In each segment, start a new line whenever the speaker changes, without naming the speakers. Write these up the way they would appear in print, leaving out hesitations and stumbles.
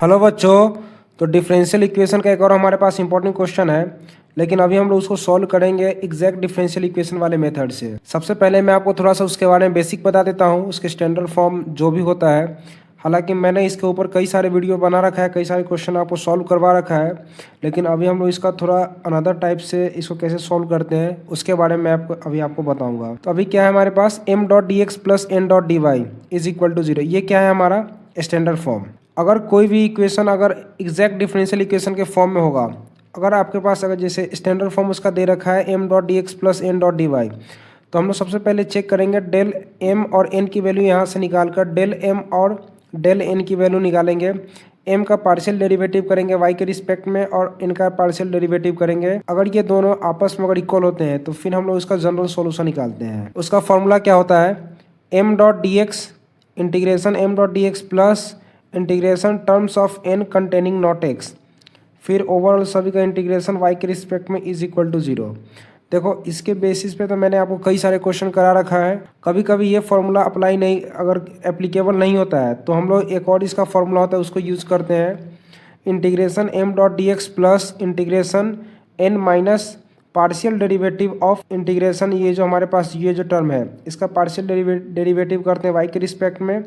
Hello बच्चों। तो differential equation का एक और हमारे पास इंपॉर्टेंट क्वेश्चन है, लेकिन अभी हम लोग उसको सॉल्व करेंगे एग्जैक्ट डिफरेंशियल इक्वेशन वाले मेथड से। सबसे पहले मैं आपको थोड़ा सा उसके बारे में बेसिक बता देता हूँ, उसके स्टैंडर्ड फॉर्म जो भी होता है। हालांकि मैंने इसके ऊपर कई सारे वीडियो बना रखा है, कई सारे क्वेश्चन आपको सॉल्व करवा रखा है, लेकिन अभी हम लोग इसका थोड़ा अनदर टाइप से इसको कैसे सॉल्व करते हैं उसके बारे में आपको बताऊंगा। तो अभी क्या है हमारे पास, m dot d x plus n dot d y is equal to zero. ये क्या है हमारा स्टैंडर्ड फॉर्म। अगर कोई भी इक्वेशन अगर एग्जैक्ट डिफरेंशियल इक्वेशन के फॉर्म में होगा, अगर आपके पास अगर जैसे स्टैंडर्ड फॉर्म उसका दे रखा है m dot d x plus n dot d y, तो हम लोग सबसे पहले चेक करेंगे डेल m और n की वैल्यू यहाँ से निकाल कर डेल m और डेल n की वैल्यू निकालेंगे। m का पार्शियल डेरिवेटिव करेंगे y के रिस्पेक्ट में और n का पार्शियल डेरिवेटिव करेंगे। अगर ये दोनों आपस में अगर इक्वल होते हैं तो फिर हम लोग इसका जनरल सॉल्यूशन निकालते हैं। उसका फॉर्मूला क्या होता है, m dot d x integration m dot d x plus integration terms of n containing not x, फिर ओवरऑल सभी का इंटीग्रेशन y के रिस्पेक्ट में इज इक्वल टू जीरो। देखो इसके बेसिस पे तो मैंने आपको कई सारे क्वेश्चन करा रखा है। कभी कभी ये फॉर्मूला अप्लाई नहीं, अगर एप्लीकेबल नहीं होता है तो हम लोग एक और इसका फॉर्मूला होता है उसको यूज़ करते हैं। Integration m dot d x plus integration n minus partial derivative of integration, ये जो हमारे पास ये जो टर्म है इसका पार्शियल डेरिवेटिव करते हैं y के रिस्पेक्ट में,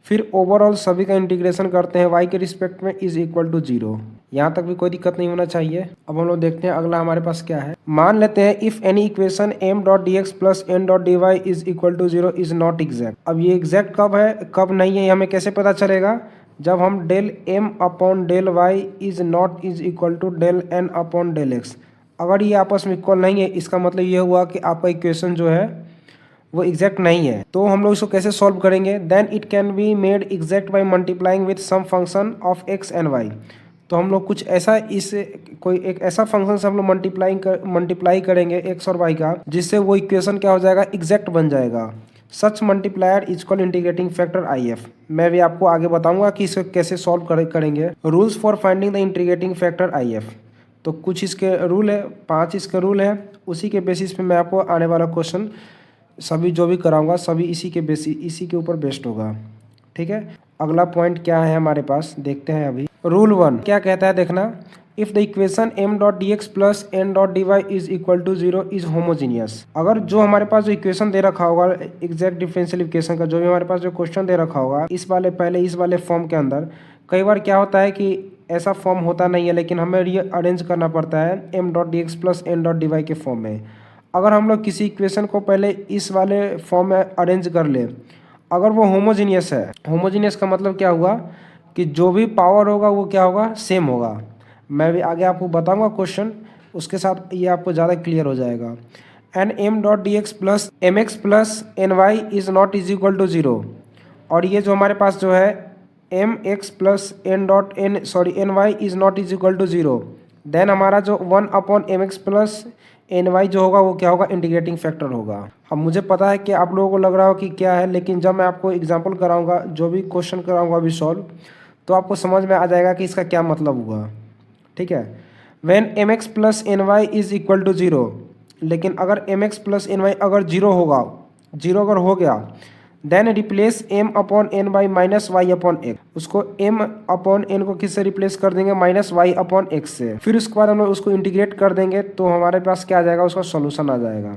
फिर ओवरऑल सभी का इंटीग्रेशन करते हैं y के रिस्पेक्ट में इज इक्वल टू जीरो। यहाँ तक भी कोई दिक्कत नहीं होना चाहिए। अब हम लोग देखते हैं अगला हमारे पास क्या है। मान लेते हैं if any equation m dot d x plus n dot d y is equal to zero is not exact. अब ये एग्जैक्ट कब है कब नहीं है, ये हमें कैसे पता चलेगा, जब हम del m upon del y is not is equal to del n upon del x. अगर ये आपस में इक्वल नहीं है इसका मतलब ये हुआ कि आपका इक्वेशन जो है वो एग्जैक्ट नहीं है। तो हम लोग इसको कैसे सॉल्व करेंगे, then it can be made exact by multiplying with some function of x and y. तो हम लोग कुछ ऐसा कोई एक ऐसा फंक्शन से हम लोग मल्टीप्लाई करेंगे एक्स और वाई का, जिससे वो इक्वेशन क्या हो जाएगा, एग्जैक्ट बन जाएगा। Such multiplier is called integrating factor I F. मैं भी आपको आगे बताऊंगा कि इसको कैसे सॉल्व करेंगे। Rules for finding the integrating factor I F, तो कुछ इसके रूल है, 5 इसके रूल है। उसी के बेसिस पे मैं आपको आने वाला क्वेश्चन सभी जो भी कराऊंगा सभी इसी के ऊपर बेस्ड होगा। ठीक है, अगला पॉइंट क्या है हमारे पास, देखते हैं अभी। रूल 1 क्या कहता है, देखना। If the equation m dot d x plus n dot d y is equal to zero is homogeneous. अगर जो हमारे पास जो इक्वेशन दे रखा होगा एग्जैक्ट डिफरेंशियल इक्वेशन का, जो भी हमारे पास जो क्वेश्चन दे रखा होगा इस वाले फॉर्म के अंदर, कई बार क्या होता है कि ऐसा फॉर्म होता नहीं है, लेकिन हमें ये अरेंज करना पड़ता है m dot d x plus n dot d y के फॉर्म में। अगर हम लोग किसी इक्वेशन को पहले इस वाले फॉर्म में अरेंज कर ले, अगर वो होमोजीनियस है, होमोजीनियस का मतलब क्या हुआ कि जो भी पावर होगा वो क्या होगा, सेम होगा। मैं भी आगे आपको बताऊंगा क्वेश्चन, उसके साथ ये आपको ज़्यादा क्लियर हो जाएगा। And m dot d x plus m x plus n y is not is equal to zero. और ये जो हमारे पास जो है m x plus n y is not is equal to zero, then हमारा जो 1 upon m x plus n y जो होगा वो क्या होगा, इंटीग्रेटिंग फैक्टर होगा। अब मुझे पता है कि आप लोगों को लग रहा हो कि क्या है, लेकिन जब मैं आपको एग्जांपल कराऊंगा, जो भी क्वेश्चन कराऊंगा अभी सॉल्व, तो आपको समझ में आ जाएगा कि इसका क्या मतलब हुआ। ठीक है, when m x plus n y is equal to zero, लेकिन अगर m x plus n y अगर जीरो होगा, जीरो अगर हो गया, then replace m upon n by minus y upon x. उसको m अपॉन एन को किससे रिप्लेस कर देंगे, माइनस वाई अपॉन एक्स से। फिर उसके बाद हम लोग उसको इंटीग्रेट कर देंगे तो हमारे पास क्या आ जाएगा, उसका सॉल्यूशन आ जाएगा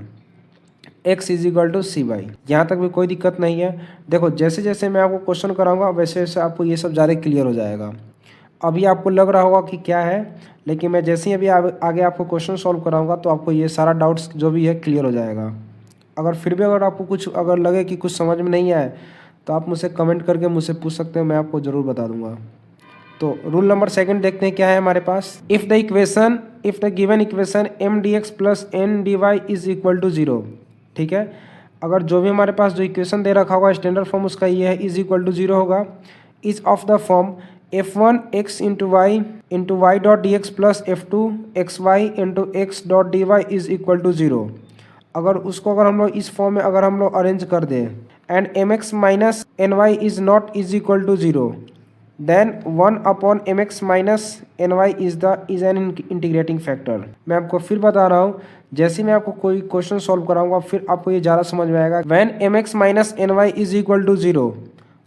x is equal to c y. यहाँ तक भी कोई दिक्कत नहीं है। देखो जैसे जैसे मैं आपको क्वेश्चन कराऊंगा वैसे वैसे आपको ये सब ज़्यादा क्लियर हो जाएगा। अभी आपको लग रहा होगा कि क्या है, लेकिन मैं जैसे ही अभी आगे आपको क्वेश्चन सॉल्व कराऊंगा तो आपको ये सारा डाउट्स जो भी है क्लियर हो जाएगा। अगर फिर भी अगर आपको कुछ अगर लगे कि कुछ समझ में नहीं आए तो आप मुझसे कमेंट करके मुझसे पूछ सकते हैं, मैं आपको ज़रूर बता दूंगा। तो रूल नंबर 2 देखते हैं क्या है हमारे पास। If the given equation m d x plus n d y is equal to zero. ठीक है, अगर जो भी हमारे पास जो इक्वेशन दे रखा होगा स्टैंडर्ड फॉर्म उसका ये है, इज इक्वल टू जीरो होगा। Is of the form f1 x into y dot d x plus f2 x y into x dot d y is equal to zero. अगर उसको अगर हम लोग इस फॉर्म में अगर हम लोग अरेंज कर दें, and m x minus n y is not is equal to zero, then 1 upon m x minus n y is an integrating factor. मैं आपको फिर बता रहा हूँ, जैसे मैं आपको कोई क्वेश्चन सॉल्व कराऊंगा फिर आपको ये ज़्यादा समझ में आएगा। When m x minus n y is equal to zero,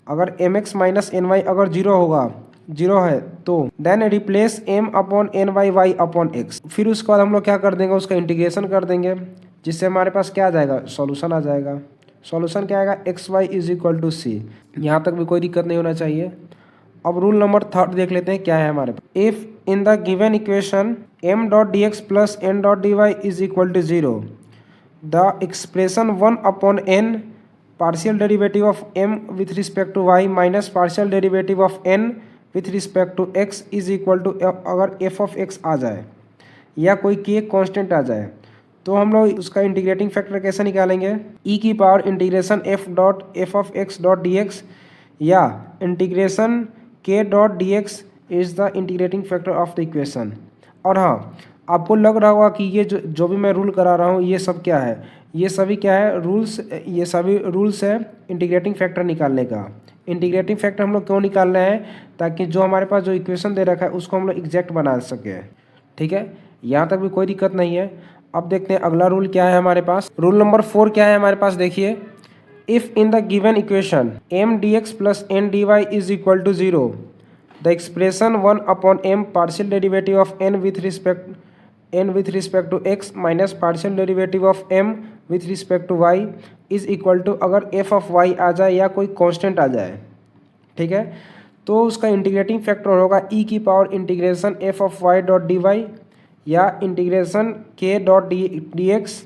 अगर m x minus n y अगर जीरो होगा जीरो है तो then replace m upon n by y upon x. फिर उसके बाद हम लोग क्या कर देंगे, उसका इंटीग्रेशन कर देंगे, जिससे हमारे पास क्या आ जाएगा, सॉल्यूशन आ जाएगा। सॉल्यूशन क्या आएगा, x y is equal to c. यहाँ तक भी कोई दिक्कत नहीं होना चाहिए। अब रूल नंबर 3 देख लेते हैं क्या है हमारे पास। If in the given equation m dot d x plus n dot d y is equal to zero, the expression 1 upon n partial derivative of m with respect to y minus partial derivative of n with respect to x is equal to, अगर f of x आ जाए या कोई k constant आ जाए तो हम लोग उसका इंटीग्रेटिंग फैक्टर कैसे निकालेंगे, e की power integration f of x dot d x या integration k dot d x is the integrating factor of the equation. और हाँ, आपको लग रहा होगा कि ये जो भी मैं रूल करा रहा हूँ ये सब क्या है, ये सभी क्या है, रूल्स, ये सभी रूल्स है इंटीग्रेटिंग फैक्टर निकालने का। इंटीग्रेटिंग फैक्टर हम लोग क्यों निकाल रहे हैं, ताकि जो हमारे पास जो इक्वेशन दे रखा है उसको हम लोग एग्जैक्ट बना सके। ठीक है, यहाँ तक भी कोई दिक्कत नहीं है। अब देखते हैं अगला रूल क्या है हमारे पास। रूल नंबर 4 क्या है हमारे पास, देखिए, if in the given equation m dx plus n dy is equal to zero, the expression 1 upon m partial derivative of n with respect to x minus partial derivative of m with respect to y is equal to, अगर f of y आ जाए या कोई constant आ जाए, ठीक है, तो उसका इंटीग्रेटिंग फैक्टर होगा e की power integration f of y dot d y या integration k dot d x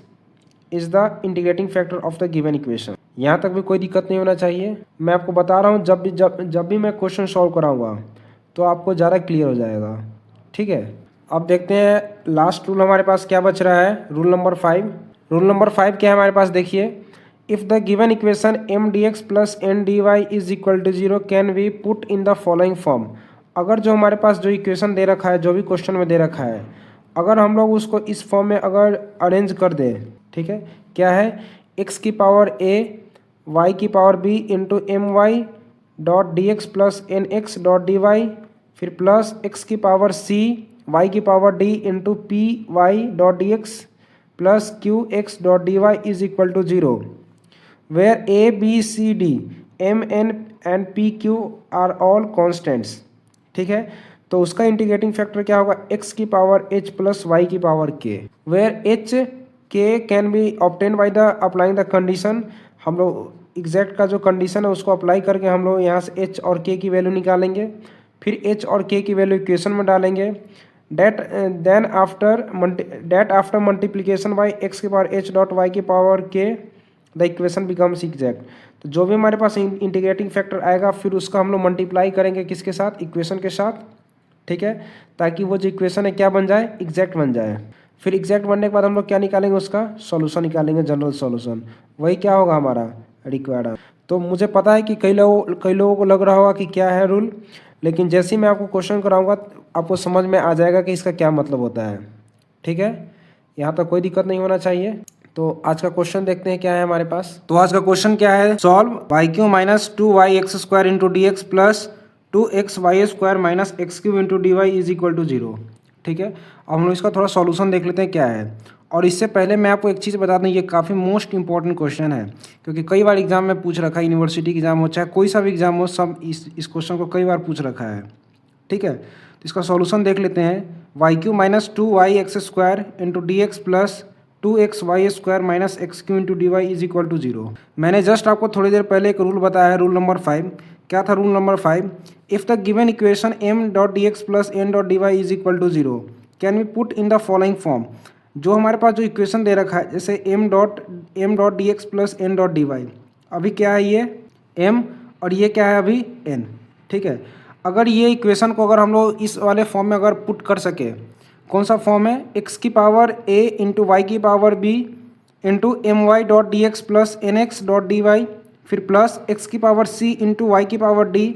is the integrating factor of the given equation. यहाँ तक भी कोई दिक्कत नहीं होना चाहिए। मैं आपको बता रहा हूँ जब भी मैं क्वेश्चन सॉल्व कराऊंगा तो आपको ज़्यादा क्लियर हो जाएगा। ठीक है, अब देखते हैं लास्ट रूल हमारे पास क्या बच रहा है, रूल नंबर 5। रूल नंबर 5 क्या है हमारे पास, देखिए, if the given equation m dx plus n dy is equal to zero can we put in the following form. अगर जो हमारे पास जो इक्वेशन दे रखा है, जो भी क्वेश्चन में दे रखा है, अगर हम लोग उसको इस फॉर्म में अगर अरेंज कर दें, ठीक है, क्या है, x की पावर a y की power b into m y dot d x plus n x dot d y, फिर प्लस x की पावर c y की power d into p y dot d x plus q x dot d y is equal to zero, where a b c d m n and p q are all constants. ठीक है, तो उसका integrating factor क्या होगा, x की power h plus y की power k, where h k can be obtain by the applying the condition. हम लोग एग्जैक्ट का जो कंडीशन है उसको अप्लाई करके हम लोग यहाँ से h और k की वैल्यू निकालेंगे, फिर h और k की वैल्यू इक्वेशन में डालेंगे। Then after multiplication by x की पावर h डॉट y की power k the equation becomes exact. तो जो भी हमारे पास इंटीग्रेटिंग फैक्टर आएगा फिर उसका हम लोग मल्टीप्लाई करेंगे किसके साथ, इक्वेशन के साथ। ठीक है, ताकि वो जो इक्वेशन है क्या बन जाए, एग्जैक्ट बन जाए। फिर एग्जैक्ट बनने के बाद हम लोग क्या निकालेंगे, उसका सॉल्यूशन निकालेंगे, जनरल सॉल्यूशन। वही क्या होगा हमारा रिक्वायर्ड। तो मुझे पता है कि कई लोगों को लग रहा होगा कि क्या है रूल, लेकिन जैसे ही मैं आपको क्वेश्चन कराऊंगा आपको समझ में आ जाएगा कि इसका क्या मतलब होता है। ठीक है, यहाँ तक कोई दिक्कत नहीं होना चाहिए। तो आज का क्वेश्चन देखते हैं क्या है हमारे पास। तो आज का क्वेश्चन क्या है, solve y Q minus 2y(x² into d x plus 2xy² minus x³ into d y is equal to zero. ठीक है, अब हम लोग इसका थोड़ा सॉल्यूशन देख लेते हैं क्या है। और इससे पहले मैं आपको एक चीज़ बता दूं, ये काफ़ी मोस्ट इंपॉर्टेंट क्वेश्चन है, क्योंकि कई बार एग्जाम में पूछ रखा है, यूनिवर्सिटी एग्जाम हो चाहे कोई सा भी एग्जाम हो, सब इस क्वेश्चन को कई बार पूछ रखा है। ठीक है, तो इसका सॉल्यूशन देख लेते हैं। Y Q minus 2y(x² into d x plus 2xy² minus x³ into d y is equal to zero. मैंने जस्ट आपको थोड़ी देर पहले एक रूल बताया है, रूल नंबर 5। क्या था rule number 5, if the given equation m dot d x plus n dot d y is equal to zero can we put in the following form. जो हमारे पास जो इक्वेशन दे रखा है, जैसे m dot d x plus n dot d y, अभी क्या है ये m और ये क्या है अभी n। ठीक है, अगर ये इक्वेशन को अगर हम लोग इस वाले फॉर्म में अगर पुट कर सके, कौन सा फॉर्म है, x की पावर a इंटू वाई की power b into m y dot d x plus n x dot d y, फिर प्लस x की पावर c इंटू वाई की पावर d,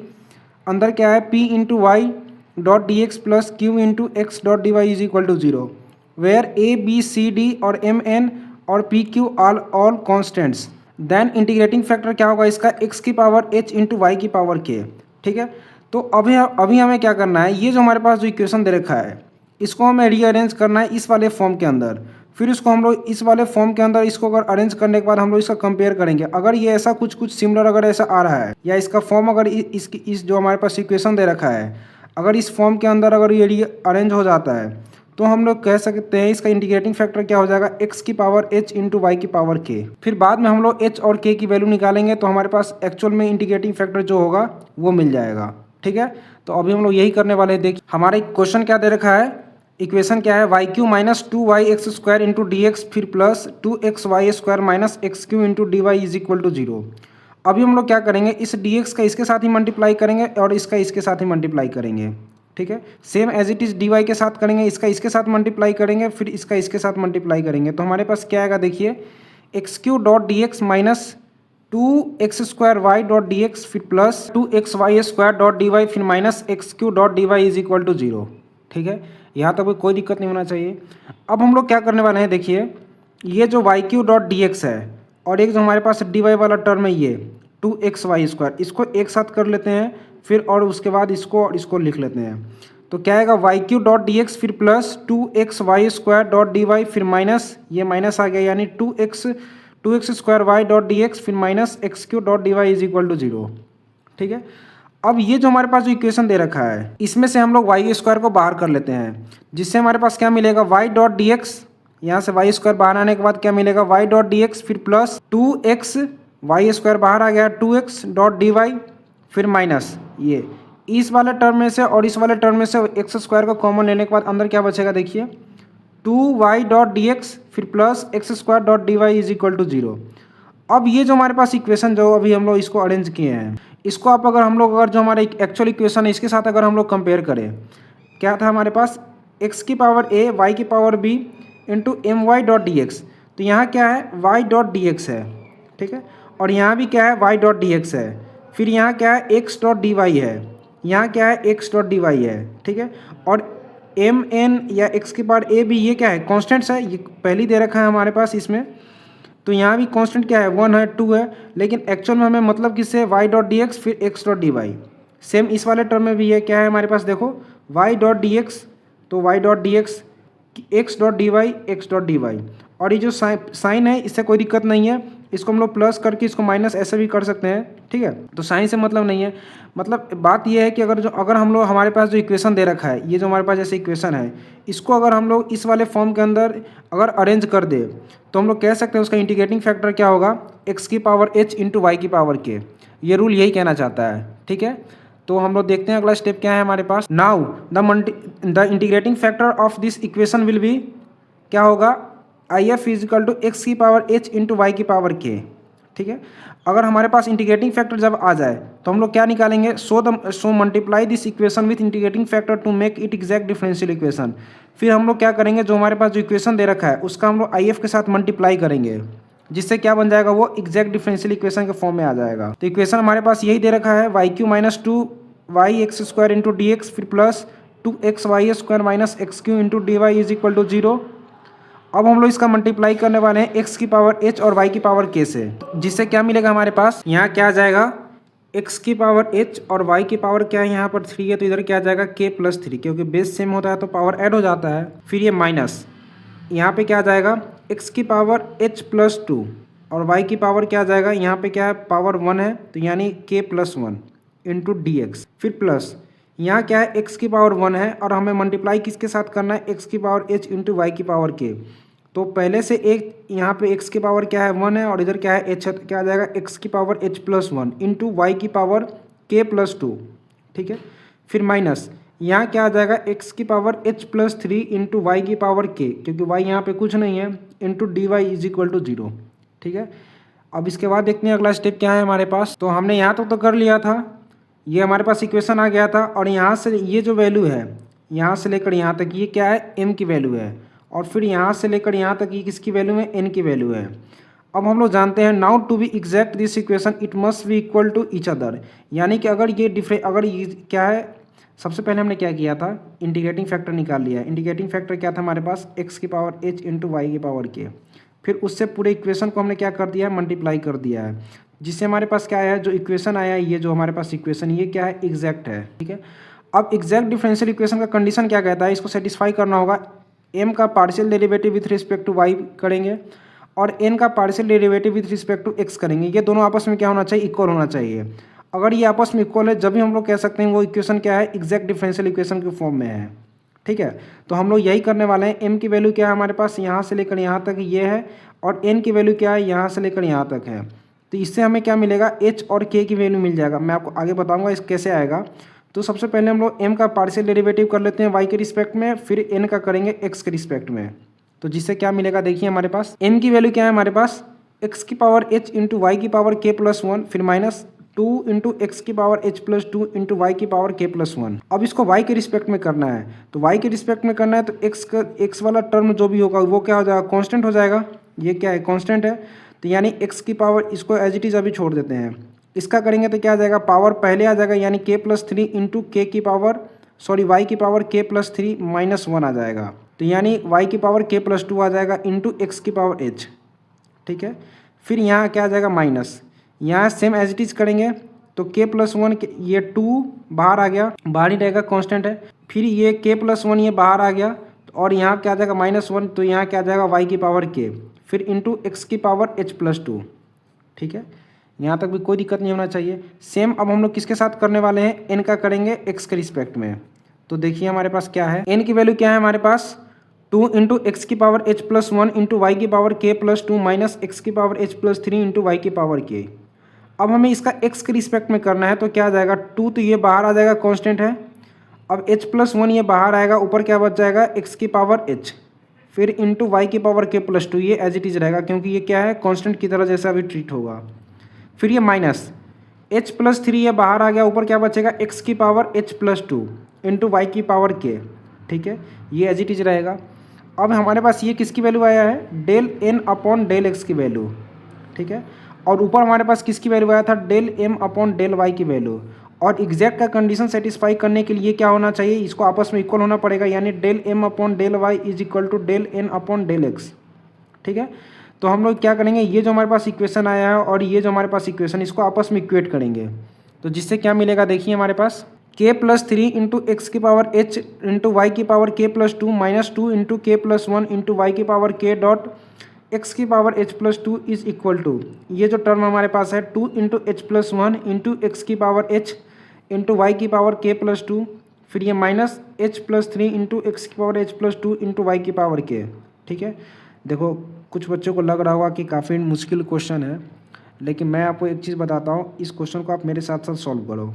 अंदर क्या है p into y dot d x plus q into x dot d y is equal to zero, where a b c d और m n और p q are all constants. Then integrating factor क्या होगा इसका, x की power h into y की power k। ठीक है, तो अभी हमें क्या करना है, ये जो हमारे पास जो इक्वेशन दे रखा है इसको हमें रीअरेंज करना है इस वाले फॉर्म के अंदर। फिर इसको हम लोग इस वाले फॉर्म के अंदर इसको अगर अरेंज करने के बाद हम लोग इसका कंपेयर करेंगे, अगर ये ऐसा कुछ सिमिलर अगर ऐसा आ रहा है, या इसका फॉर्म अगर इस जो हमारे पास इक्वेशन दे रखा है अगर इस फॉर्म के अंदर अगर ये अरेंज हो जाता है तो हम लोग कह सकते हैं इसका इंटीग्रेटिंग फैक्टर क्या हो जाएगा, x की पावर h इंटू वाई की पावर k। फिर बाद में हम लोग h और k की वैल्यू निकालेंगे तो हमारे पास एक्चुअल में इंटीग्रेटिंग फैक्टर जो होगा वो मिल जाएगा। ठीक है, तो अभी हम लोग यही करने वाले हैं। देखिए हमारा क्वेश्चन क्या दे रखा है, इक्वेशन क्या है, y Q minus 2y(x²) into d x फिर plus 2xy² minus x³ into d y is equal to 0। अभी हम लोग क्या करेंगे, इस dx का इसके साथ ही मल्टीप्लाई करेंगे और इसका इसके साथ ही मल्टीप्लाई करेंगे। ठीक है, same as it is d y के साथ करेंगे, इसका इसके साथ मल्टीप्लाई करेंगे, फिर इसका इसके साथ मल्टीप्लाई करेंगे। तो हमारे पास क्या आएगा, देखिए x³ dot d x minus 2x² dot d x फिर plus 2xy² dot d y फिर minus x³ dot d y is equal to 0। ठीक है, यहाँ तक कोई दिक्कत नहीं होना चाहिए। अब हम लोग क्या करने वाले हैं, देखिए ये जो y³ डॉट डी एक्स है और एक जो हमारे पास डी वाई वाला टर्म है ये 2xy², इसको एक साथ कर लेते हैं फिर और उसके बाद इसको और इसको लिख लेते हैं। तो क्या आएगा, y³ डॉट डी एक्स फिर plus 2xy² dot d y फिर माइनस ये माइनस आ गया यानी 2x² डॉट डी एक्स फिर minus x³ dot d y is equal to 0। ठीक है, अब ये जो हमारे पास जो इक्वेशन दे रखा है इसमें से हम लोग y² को बाहर कर लेते हैं, जिससे हमारे पास क्या मिलेगा, y डॉट डी एक्स, यहाँ से y² बाहर आने के बाद क्या मिलेगा, y डॉट डी एक्स फिर प्लस 2xy² बाहर आ गया 2x डॉट डी वाई फिर माइनस ये इस वाले टर्म में से और इस वाले टर्म में से x² को कॉमन लेने के बाद अंदर क्या बचेगा, देखिए 2y डॉट डी एक्स फिर plus x² dot d y is equal to 0। अब ये जो हमारे पास इक्वेशन जो अभी हम लोग इसको अरेंज किए हैं, इसको आप अगर हम लोग अगर जो हमारा एक्चुअल इक्वेशन है इसके साथ अगर हम लोग कंपेयर करें, क्या था हमारे पास x की पावर a y की power b into m y dot d x. तो यहाँ क्या है, y डॉट डी एक्स है। ठीक है, और यहाँ भी क्या है, y डॉट डी एक्स है। फिर यहाँ क्या है, x डॉट डी वाई है, यहाँ क्या है, x डॉट डी वाई है। ठीक है, और एम एन या x की पावर a भी ये क्या है, कॉन्स्टेंट्स है, ये पहले दे रखा है हमारे पास इसमें। तो यहाँ भी कांस्टेंट क्या है, 1 है 2 है, लेकिन एक्चुअल में हमें मतलब किससे, y डॉट डी एक्स फिर x dot d y. Same इस वाले टर्म में भी है, क्या है हमारे पास, देखो y डॉट डी एक्स, तो y dot d x x dot d y x dot d y. और ये जो साइन है इससे कोई दिक्कत नहीं है, इसको हम लोग प्लस करके इसको माइनस ऐसे भी कर सकते हैं। ठीक है, तो साइन से मतलब नहीं है, मतलब बात यह है कि अगर हम लोग हमारे पास जो इक्वेशन दे रखा है, ये जो हमारे पास जैसे इक्वेशन है, इसको अगर हम लोग इस वाले फॉर्म के अंदर अगर अरेंज कर दे तो हम लोग कह सकते हैं उसका इंटीग्रेटिंग फैक्टर क्या होगा, x की पावर h इंटू वाई की पावर k। ये रूल यही कहना चाहता है। ठीक है, तो हम लोग देखते हैं अगला स्टेप क्या है हमारे पास। Now the integrating factor of this equation will be, क्या होगा, IF is equal to x की पावर h इंटू वाई की पावर k। ठीक है, अगर हमारे पास इंटीग्रेटिंग फैक्टर जब आ जाए तो हम लोग क्या निकालेंगे, so multiply this equation with integrating factor to make it exact differential equation. फिर हम लोग क्या करेंगे, जो हमारे पास जो इक्वेशन दे रखा है उसका हम लोग IF के साथ मल्टीप्लाई करेंगे, जिससे क्या बन जाएगा, वो एग्जैक्ट डिफरेंशियल इक्वेशन के फॉर्म में आ जाएगा। तो इक्वेशन हमारे पास यही दे रखा है, y³ minus 2y(x² into d x फिर plus 2xy² minus x³ into d y is equal to 0। अब हम लोग इसका मल्टीप्लाई करने वाले हैं x की पावर h और y की पावर k से, जिससे क्या मिलेगा हमारे पास, यहाँ क्या आ जाएगा, x की पावर h और y की पावर क्या है, यहाँ पर 3 है तो इधर क्या आ जाएगा k प्लस 3, क्योंकि बेस सेम होता है तो पावर ऐड हो जाता है। फिर ये माइनस, यहाँ पे क्या आ जाएगा, x की पावर h प्लस 2 और y की पावर क्या आ जाएगा, यहाँ पे क्या है, पावर 1 है तो यानी k plus 1 into d x. फिर प्लस यहाँ क्या है, x की पावर 1 है और हमें मल्टीप्लाई किसके साथ करना है, x की पावर h इंटू वाई की पावर k। तो पहले से एक यहाँ पे x की पावर क्या है, 1 है और इधर क्या है, h है, तो क्या आ जाएगा, x की power h plus 1 into y की पावर k प्लस 2। ठीक है, फिर माइनस यहाँ क्या आ जाएगा, x की power h plus 3 into y की पावर k, क्योंकि y यहाँ पे कुछ नहीं है, into d y is equal to 0। ठीक है, अब इसके बाद देखते हैं अगला स्टेप क्या है हमारे पास। तो हमने यहाँ तो कर लिया था, ये हमारे पास इक्वेशन आ गया था, और यहाँ से ये जो वैल्यू है यहाँ से लेकर यहाँ तक ये क्या है, m की वैल्यू है, और फिर यहाँ से लेकर यहाँ तक ये किसकी वैल्यू है, n की वैल्यू है। अब हम लोग जानते हैं, now to be exact this equation it must be equal to each other, यानी कि अगर ये क्या है, सबसे पहले हमने क्या किया था, इंटीग्रेटिंग फैक्टर निकाल लिया। इंटीग्रेटिंग फैक्टर क्या था हमारे पास, x की पावर h इंटू वाई की पावर k। फिर उससे पूरे इक्वेशन को हमने क्या कर दिया है, मल्टीप्लाई कर दिया है, जिससे हमारे पास क्या आया, जो इक्वेशन आया है, ये जो हमारे पास इक्वेशन ये क्या है, एग्जैक्ट है। ठीक है, अब एग्जैक्ट डिफरेंशियल इक्वेशन का कंडीशन क्या कहता है, इसको सेटिस्फाई करना होगा, m का partial derivative with respect to y करेंगे और n का partial derivative with respect to x करेंगे। ये दोनों आपस में क्या होना चाहिए, इक्वल होना चाहिए। अगर ये आपस में इक्वल है जब भी हम लोग कह सकते हैं वो इक्वेशन क्या है, एग्जैक्ट डिफरेंशियल इक्वेशन के फॉर्म में है। ठीक है, तो हम लोग यही करने वाले हैं। m की वैल्यू क्या है हमारे पास, यहाँ से लेकर यहाँ तक ये है, और n की वैल्यू क्या है, यहाँ से लेकर यहाँ तक है। तो इससे हमें क्या मिलेगा, h और k की वैल्यू मिल जाएगा। मैं आपको आगे बताऊंगा इस कैसे आएगा। तो सबसे पहले हम लोग m का पार्शियल डेरिवेटिव कर लेते हैं y के रिस्पेक्ट में, फिर n का करेंगे x के रिस्पेक्ट में। तो जिससे क्या मिलेगा देखिए, हमारे पास m की वैल्यू क्या है हमारे पास, x की पावर h इंटू वाई की पावर k प्लस 1, फिर माइनस 2 इंटू एक्स की power h plus 2 into y की पावर k प्लस 1। अब इसको y के रिस्पेक्ट में करना है, तो y के रिस्पेक्ट में करना है तो x वाला टर्म जो भी होगा वो क्या हो जाएगा, कांस्टेंट हो जाएगा। ये क्या है, कांस्टेंट है, तो यानी x की पावर, इसको एज इट इज अभी छोड़ देते हैं। इसका करेंगे तो क्या आ जाएगा, पावर पहले आ जाएगा यानी k प्लस 3 इंटू k की पावर वाई की पावर k प्लस 3 माइनस 1 आ जाएगा। तो यानी y की पावर k प्लस 2 आ जाएगा इंटू एक्स की पावर h। ठीक है, फिर यहाँ क्या आ जाएगा माइनस, यहाँ सेम एज इट इज करेंगे तो k प्लस 1 ये 2 बाहर आ गया, बाहर ही रहेगा कांस्टेंट है। फिर ये k प्लस 1 ये बाहर आ गया, और यहाँ क्या आ जाएगा माइनस 1, तो यहाँ क्या आ जाएगा y की पावर k, फिर इंटू एक्स की पावर h प्लस 2। ठीक है, यहाँ तक भी कोई दिक्कत नहीं होना चाहिए। सेम अब हम लोग किसके साथ करने वाले हैं, n का करेंगे x के रिस्पेक्ट में। तो देखिए हमारे पास क्या है, n की वैल्यू क्या है हमारे पास, 2 इंटू एक्स की power h plus 1 into y की power k plus 2 minus x की power h plus 3 into y की पावर k। अब हमें इसका x के रिस्पेक्ट में करना है, तो क्या आ जाएगा, 2 तो ये बाहर आ जाएगा, कांस्टेंट है। अब h प्लस 1 ये बाहर आएगा, ऊपर क्या बच जाएगा, x की पावर h, फिर इंटू वाई की पावर k प्लस 2, ये एज इट इज रहेगा क्योंकि ये क्या है, कांस्टेंट की तरह जैसा अभी ट्रीट होगा। फिर ये माइनस h प्लस 3 ये बाहर आ गया, ऊपर क्या बचेगा, x की power h plus 2 into y की पावर k। ठीक है, ये एज इट इज रहेगा। अब हमारे पास ये किसकी वैल्यू आया है, del n upon del x की वैल्यू। ठीक है, और ऊपर हमारे पास किसकी वैल्यू आया था, del m upon del y की वैल्यू। और एग्जैक्ट का कंडीशन सेटिस्फाई करने के लिए क्या होना चाहिए, इसको आपस में इक्वल होना पड़ेगा, यानी del m upon del y is equal to del n upon del x। ठीक है, तो हम लोग क्या करेंगे, ये जो हमारे पास इक्वेशन आया है और ये जो हमारे पास इक्वेशन, इसको आपस में इक्वेट करेंगे। तो जिससे क्या मिलेगा देखिए, हमारे पास k प्लस 3 इंटू एक्स की पावर h इंटू वाई की power k plus 2 minus 2 into k plus 1 into y की पावर k डॉट एक्स की power h plus 2 is equal to, ये जो टर्म हमारे पास है 2 into h plus 1 into x की पावर h इंटू वाई की पावर k प्लस 2, फिर ये minus h plus 3 into x की power h plus 2 into y की पावर k। ठीक है, देखो कुछ बच्चों को लग रहा होगा कि काफ़ी मुश्किल क्वेश्चन है, लेकिन मैं आपको एक चीज़ बताता हूँ, इस क्वेश्चन को आप मेरे साथ साथ सॉल्व करो।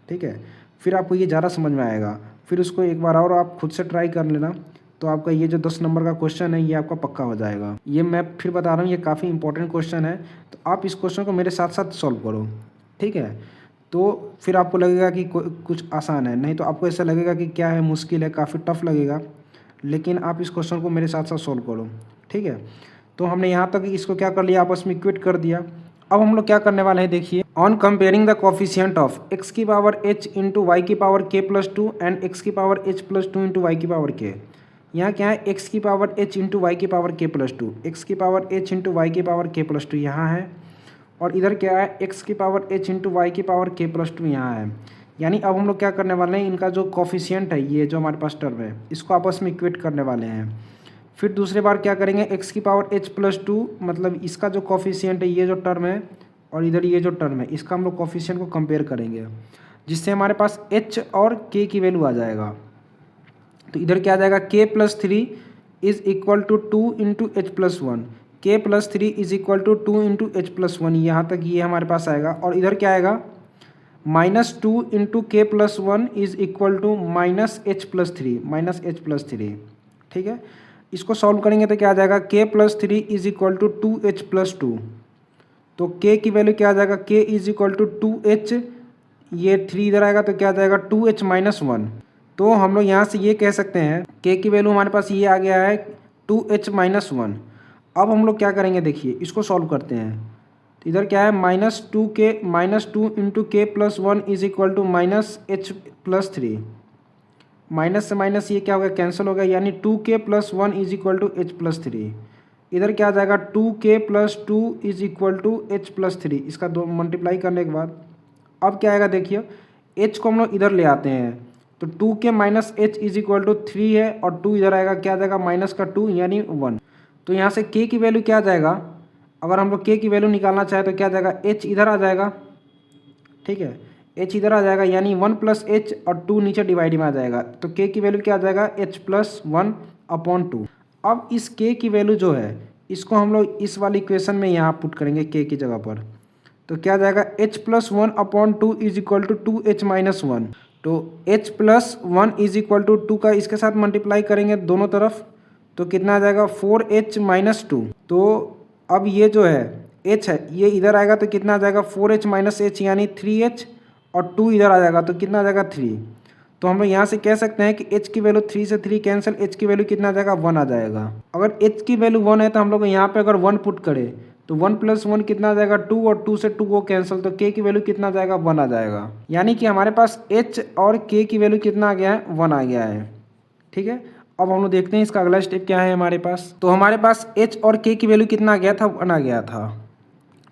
ठीक है, फिर आपको ये ज़्यादा समझ में आएगा, फिर उसको एक बार और आप खुद से ट्राई कर लेना, तो आपका ये जो 10 नंबर का क्वेश्चन है ये आपका पक्का हो जाएगा। ये मैं फिर बता रहा हूँ, ये काफ़ी इंपॉर्टेंट क्वेश्चन है, तो आप इस क्वेश्चन को मेरे साथ साथ सॉल्व करो। ठीक है, तो फिर आपको लगेगा कि कुछ आसान है, नहीं तो आपको ऐसा लगेगा कि क्या है, मुश्किल है, काफ़ी टफ लगेगा, लेकिन आप इस क्वेश्चन को मेरे साथ साथ सॉल्व करो। ठीक है, तो हमने यहाँ तक इसको क्या कर लिया, आपस में इक्वेट कर दिया। अब हम लोग क्या करने वाले हैं देखिए, on comparing the coefficient of x की पावर h इंटू वाई की power k plus 2 and x की power h plus 2 into y की पावर k। यहाँ क्या है, x की पावर h इंटू वाई की पावर k प्लस 2, एक्स की पावर h इंटू वाई की पावर k प्लस 2 यहाँ है, और इधर क्या है, x की पावर h इंटू वाई की पावर k प्लस 2 यहाँ है। यानी अब हम लोग क्या करने वाले हैं, इनका जो कोफिशिएंट है, ये जो हमारे पास टर्म है, इसको आपस में इक्वेट करने वाले हैं। फिर दूसरी बार क्या करेंगे, x की पावर h प्लस 2, मतलब इसका जो कोफिशिएंट है, ये जो टर्म है, और इधर ये जो टर्म है, इसका हम लोग कोफिशिएंट को कंपेयर करेंगे, जिससे हमारे पास h और k की वैल्यू आ जाएगा। तो इधर क्या आ जाएगा, k plus 3 is equal to 2 into h plus 1, k plus 3 is equal to 2 into h plus 1, यहाँ तक ये हमारे पास आएगा। और इधर क्या आएगा, minus 2 into k plus 1 is equal to minus h plus 3, minus h plus 3। ठीक है, इसको सॉल्व करेंगे तो क्या आ जाएगा, k plus 3 is equal to 2h plus 2, तो k की वैल्यू क्या आ जाएगा, k is equal to 2h, ये 3 इधर आएगा तो क्या आ जाएगा 2h माइनस 1। तो हम लोग यहाँ से ये कह सकते हैं, k की वैल्यू हमारे पास ये आ गया है 2h माइनस 1। अब हम लोग क्या करेंगे देखिए, इसको सॉल्व करते हैं। तो इधर क्या है, minus 2 into k plus 1 is equal to minus h plus 3, minus से माइनस ये क्या हो गया, कैंसिल हो गया, यानी 2k plus 1 is equal to h plus 3। इधर क्या आ जाएगा, 2k plus 2 is equal to h plus 3, इसका दो मल्टीप्लाई करने के बाद अब क्या आएगा देखिए, h को हम लोग इधर ले आते हैं, तो 2k minus h is equal to 3 है, और 2 इधर आएगा, क्या आ जाएगा माइनस का 2 यानी 1। तो यहाँ से k की वैल्यू क्या आ जाएगा, अगर हम लोग k की वैल्यू निकालना चाहें तो क्या आ जाएगा, h इधर आ जाएगा। ठीक है, h इधर आ जाएगा यानी 1 प्लस एच और 2 नीचे डिवाइड में आ जाएगा, तो k की वैल्यू क्या आ जाएगा h प्लस 1/2। अब इस k की वैल्यू जो है इसको हम लोग इस वाली इक्वेशन में यहाँ पुट करेंगे k की जगह पर, तो क्या आ जाएगा h plus 1/2 is equal to 2h minus 1। तो h plus 1 is equal to 2 का इसके साथ मल्टीप्लाई करेंगे दोनों तरफ, तो कितना आ जाएगा 4h माइनस 2। तो अब ये जो है h है ये इधर आएगा तो कितना आ जाएगा 4h माइनस h यानी 3h, और 2 इधर आ जाएगा तो कितना आ जाएगा 3। तो हम लोग यहाँ से कह सकते हैं कि h की वैल्यू 3 से 3 कैंसिल, h की वैल्यू कितना आ जाएगा 1 आ जाएगा। अगर h की वैल्यू 1 है तो हम लोग यहाँ पे अगर 1 पुट करें तो 1 प्लस 1 कितना आ जाएगा 2, और 2 से 2 को कैंसिल, तो k की वैल्यू कितना आ जाएगा 1 आ जाएगा। यानी कि हमारे पास h और k की वैल्यू कितना आ गया है 1 आ गया है। ठीक है, अब हम लोग देखते हैं इसका अगला स्टेप क्या है हमारे पास। तो हमारे पास h और k की वैल्यू कितना आ गया था 1 आ गया था।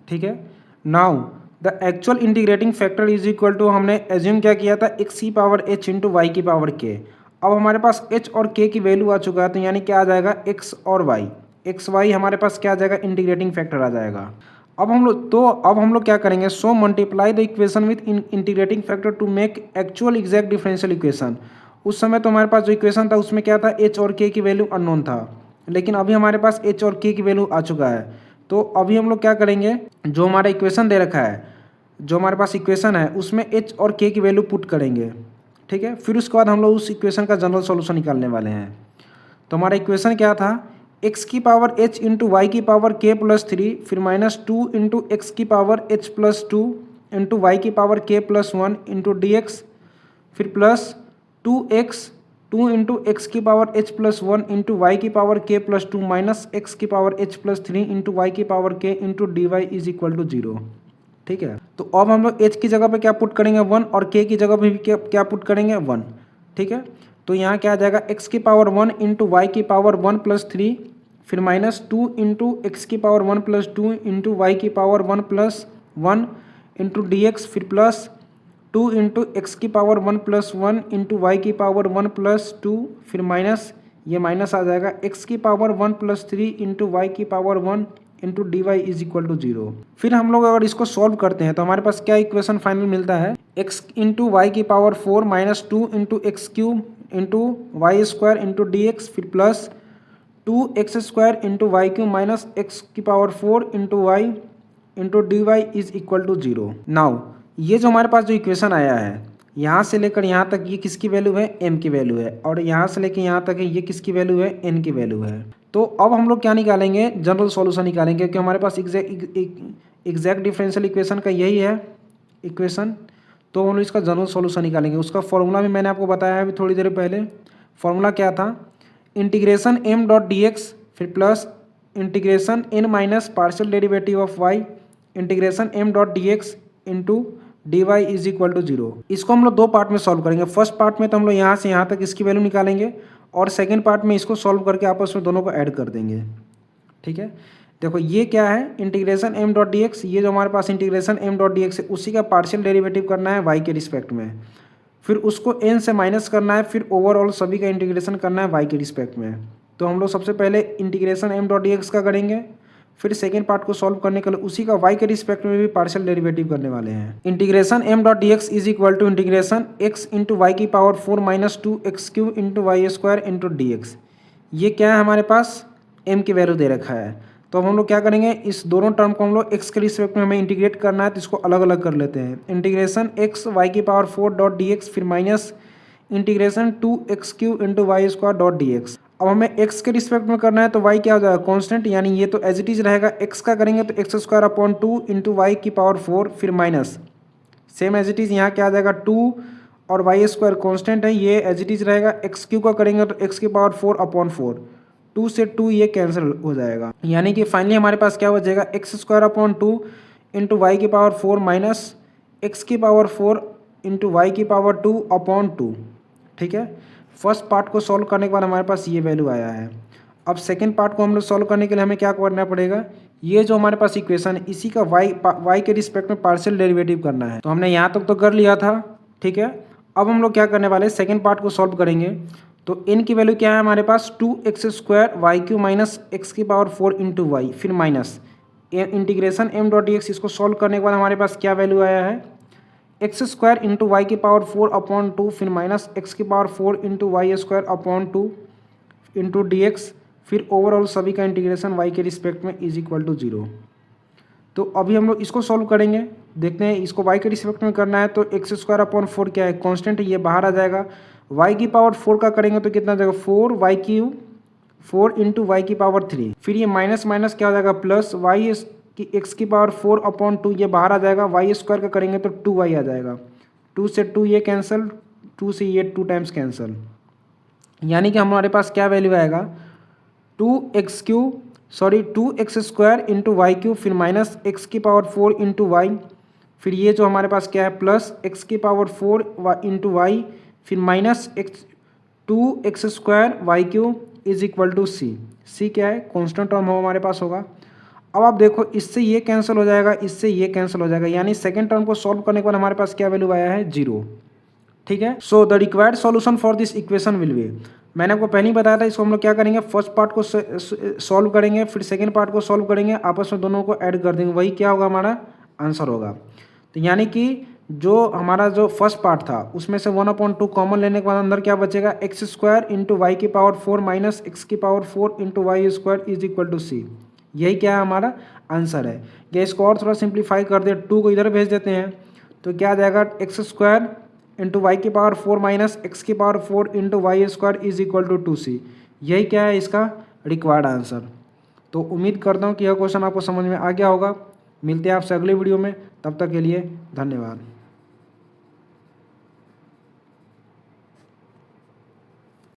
ठीक है, now the actual integrating factor is equal to, हमने एज्यूम क्या किया था x की पावर h इंटू वाई की पावर k। अब हमारे पास h और k की वैल्यू आ चुका है, तो यानी क्या आ जाएगा x और y, एक्स वाई हमारे पास क्या आ जाएगा इंटीग्रेटिंग फैक्टर आ जाएगा। अब हम लोग क्या करेंगे, so multiply the equation with integrating factor to make actual exact differential equation. उस समय तो हमारे पास जो इक्वेशन था उसमें क्या था h और k की वैल्यू अननोन था, लेकिन अभी हमारे पास h और k की वैल्यू आ चुका है। तो अभी हम लोग क्या करेंगे, जो हमारा इक्वेशन दे रखा है, जो हमारे पास इक्वेशन है उसमें h और k की वैल्यू पुट करेंगे। ठीक है, फिर उसके बाद हम लोग उस इक्वेशन का जनरल सॉल्यूशन निकालने वाले हैं। तो हमारा इक्वेशन क्या था, x की पावर h इंटू वाई की पावर k प्लस 3, फिर माइनस 2 इंटू एक्स की power h plus 2 into y की power k plus 1 into d x, फिर प्लस 2x 2 इंटू एक्स की power h plus 1 into y की power k plus 2 minus x की power h plus 3 into y की power k into d y is equal to 0। ठीक है, तो अब हम लोग h की जगह पे क्या पुट करेंगे 1, और k की जगह पे भी क्या पुट करेंगे 1। ठीक है, तो यहाँ क्या आ जाएगा x की पावर 1 इंटू वाई की पावर 1 प्लस 3, फिर माइनस 2 इंटू एक्स की पावर 1 प्लस 2 इंटू वाई की power 1 plus 1 into d x, फिर प्लस 2 इंटू एक्स की पावर 1 प्लस 1 इंटू वाई की पावर 1 प्लस 2, फिर माइनस ये माइनस आ जाएगा एक्स की पावर 1 प्लस 3 इंटू वाई की power 1 into d y is equal to 0। फिर हम लोग अगर इसको सॉल्व करते हैं तो हमारे पास क्या इक्वेशन फाइनल मिलता है, x इंटू वाई की power 4 minus 2 into x cube into y square into d x, फिर plus 2x square into y cube minus x की power 4 into y into d y is equal to 0। Now ये जो हमारे पास जो equation आया है यहाँ से लेकर यहाँ तक ये किसकी वैल्यू है m की वैल्यू है, और यहाँ से लेकर यहाँ तक है ये किसकी वैल्यू है n की वैल्यू है। तो अब हम लोग क्या निकालेंगे, जनरल सॉल्यूशन निकालेंगे, क्योंकि हमारे पास एग्जैक्ट डिफरेंशियल इक्वेशन का यही है इक्वेशन। तो हम लोग इसका जनरल सॉल्यूशन निकालेंगे। उसका फॉर्मूला भी मैंने आपको बताया है अभी थोड़ी देर पहले। फॉर्मूला क्या था, integration m dot d x, फिर plus integration n minus partial derivative of y integration m dot d x into d y is equal to 0। इसको हम लोग दो पार्ट में सॉल्व करेंगे। फर्स्ट पार्ट में तो हम लोग यहाँ से यहाँ तक इसकी वैल्यू निकालेंगे, और सेकंड पार्ट में इसको सॉल्व करके आपस में दोनों को ऐड कर देंगे। ठीक है, देखो ये क्या है integration m dot d x, ये जो हमारे पास integration m dot d x है उसी का पार्शियल डेरिवेटिव करना है y के रिस्पेक्ट में, फिर उसको n से माइनस करना है, फिर ओवरऑल सभी का इंटीग्रेशन करना है y के रिस्पेक्ट में। तो हम लोग सबसे पहले integration m dot d x का करेंगे, फिर सेकेंड पार्ट को सॉल्व करने के लिए उसी का y के रिस्पेक्ट में भी पार्शियल डेरिवेटिव करने वाले हैं। Integration m dot d x is equal to integration x into y की power 4 minus 2 x Q into y square into d x. ये क्या है हमारे पास m की वैल्यू दे रखा है। तो हम लोग क्या करेंगे, इस दोनों टर्म को हम लोग x के रिस्पेक्ट में हमें इंटीग्रेट करना है, तो इसको अलग अलग कर लेते हैं। इंटीग्रेशन x वाई की पावर 4 डॉट डी एक्स, फिर minus integration 2 x Q into y square dot d x. अब हमें x के रिस्पेक्ट में करना है तो y क्या हो जाएगा कांस्टेंट, यानी ये तो एज इट इज रहेगा। x का करेंगे तो x square upon 2 into y की पावर 4, फिर minus same as it is यहाँ क्या आ जाएगा 2, और वाई स्क्वायर कांस्टेंट है ये एज इट इज रहेगा। एक्स क्यू का करेंगे तो एक्स की पावर 4 अपॉन 4, 2 से 2 ये कैंसिल हो जाएगा, यानी कि फाइनली हमारे पास क्या हो जाएगा x square upon 2 into y की पावर 4 माइनस एक्स की पावर 4 इंटू वाई की पावर 2 अपॉन 2। ठीक है, फर्स्ट पार्ट को सॉल्व करने के बाद हमारे पास ये वैल्यू आया है। अब सेकंड पार्ट को हम लोग सॉल्व करने के लिए हमें क्या करना पड़ेगा, ये जो हमारे पास इक्वेशन है इसी का y के रिस्पेक्ट में पार्शियल डेरिवेटिव करना है। तो हमने यहाँ तक तो कर लिया था। ठीक है, अब हम लोग क्या करने वाले हैं, सेकंड पार्ट को सॉल्व करेंगे। तो n की वैल्यू क्या है हमारे पास 2x square y Q minus x की पावर 4 इंटू वाई, फिर minus integration m dot d x. इसको सॉल्व करने के बाद हमारे पास क्या वैल्यू आया है, एक्स स्क्वायर इंटू वाई की पावर 4 अपॉन 2, फिर माइनस एक्स की power 4 into y square upon 2 into d x, फिर ओवरऑल सभी का इंटीग्रेशन वाई के रिस्पेक्ट में इज इक्वल टू 0। तो अभी हम लोग इसको सॉल्व करेंगे, देखते हैं इसको वाई के रिस्पेक्ट में करना है। तो एक्स स्क्वायर अपॉन 4 क्या है, कांस्टेंट है, ये बाहर आ जाएगा। वाई की पावर 4 का करेंगे तो कितना आ जाएगा, 4 वाई क्यूब 4 इंटू वाई की पावर 3, फिर ये माइनस माइनस क्या हो जाएगा प्लस वाई की एक्स की पावर 4 अपॉन 2, ये बाहर आ जाएगा। वाई स्क्वायर का करेंगे तो 2y आ जाएगा, 2 से 2 ये कैंसिल, 2 से ये 2 टाइम्स कैंसिल, यानी कि हमारे पास क्या वैल्यू आएगा, 2x square into y cube, फिर माइनस एक्स की पावर 4 इंटू वाई, फिर ये जो हमारे पास क्या है प्लस एक्स की पावर 4 इंटू वाई, फिर minus x 2x square y cube is equal to c क्या है, कॉन्स्टेंट टर्म हो हमारे पास होगा। अब आप देखो इससे ये कैंसिल हो जाएगा, इससे ये कैंसिल हो जाएगा, यानी सेकंड टर्म को सॉल्व करने के बाद हमारे पास क्या वैल्यू आया है, 0। ठीक है, so the required solution for this equation will B, मैंने आपको पहले ही बताया था, इसको हम लोग क्या करेंगे, फर्स्ट पार्ट को सॉल्व करेंगे, फिर सेकंड पार्ट को सॉल्व करेंगे, आपस में दोनों को ऐड कर देंगे, वही क्या होगा, हमारा आंसर होगा। तो यानी कि जो हमारा जो फर्स्ट पार्ट था उसमें से 1/2 कॉमन लेने के बाद अंदर क्या बचेगा, एक्स स्क्वायर इंटू वाई की पावर 4 माइनस एक्स की power 4 into y square is equal to c, यही क्या है हमारा आंसर है। या इसको और थोड़ा सिंप्लीफाई कर दे, 2 को इधर भेज देते हैं तो क्या आ जाएगा, एक्स स्क्वायर इंटू वाई की पावर 4 माइनस एक्स की power 4 into y square is equal to 2c, यही क्या है इसका रिक्वायर्ड आंसर। तो उम्मीद करता हूँ कि यह क्वेश्चन आपको समझ में आ गया होगा। मिलते हैं आपसे अगले वीडियो में, तब तक के लिए धन्यवाद।